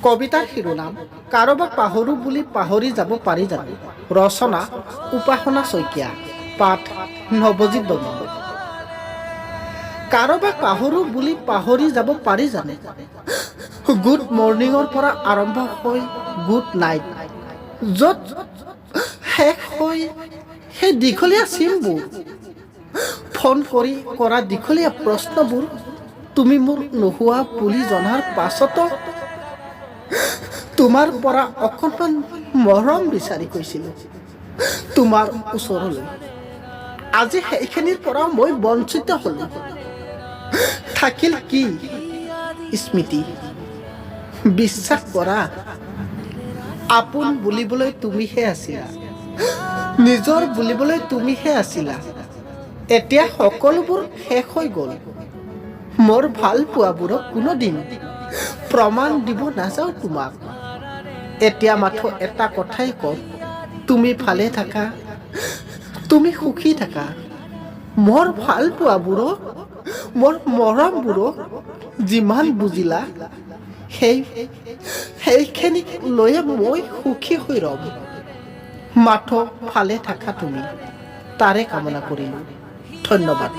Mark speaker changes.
Speaker 1: কবিতাৰ শিৰোনাম কাৰোবাক পাহৰো বুলি পাহৰি যাব পাৰি জানো। ৰচনা উপাসনা শইকীয়া। পাঠ নৱজিৎ বৰ্মন। কাৰোবাক পাহৰো বুলি পাহৰি যাব পাৰি জানো। গুড মৰ্ণিঙৰ পৰা আৰম্ভ হৈ গুড নাইট, য'ত শেষ হৈ সেই দীঘলীয়া চিমবোৰ, ফোন কৰি কৰা দীঘলীয়া প্ৰশ্নবোৰ, তুমি মোৰ নোহোৱা বুলি জনাৰ পাছতো তোমাৰ পৰা অকণমান মৰম বিচাৰি গৈছিলোঁ তোমাৰ ওচৰলৈ। আজি সেইখিনিৰ পৰা মই বঞ্চিত হ'লোঁ। থাকিল কি স্মৃতি। বিশ্বাস কৰা, আপোন বুলিবলৈ তুমিহে আছিলা, নিজৰ বুলিবলৈ তুমিহে আছিলা। এতিয়া সকলোবোৰ শেষ হৈ গ'ল। মোৰ ভাল পোৱাবোৰক কোনোদিন প্ৰমাণ দিব নাযাওঁ তোমাক। এতিয়া মাথো এটা কথাই কম, তুমি ভালে থাকা, তুমি সুখী থাকা। মোৰ ভাল পোৱাবোৰক, মোৰ মৰমবোৰক যিমান বুজিলা, সেইখিনিক লৈয়ে মই সুখী হৈ ৰ'ম। মাথো ভালে থাকা তুমি, তাৰে কামনা কৰিলোঁ। ধন্যবাদ।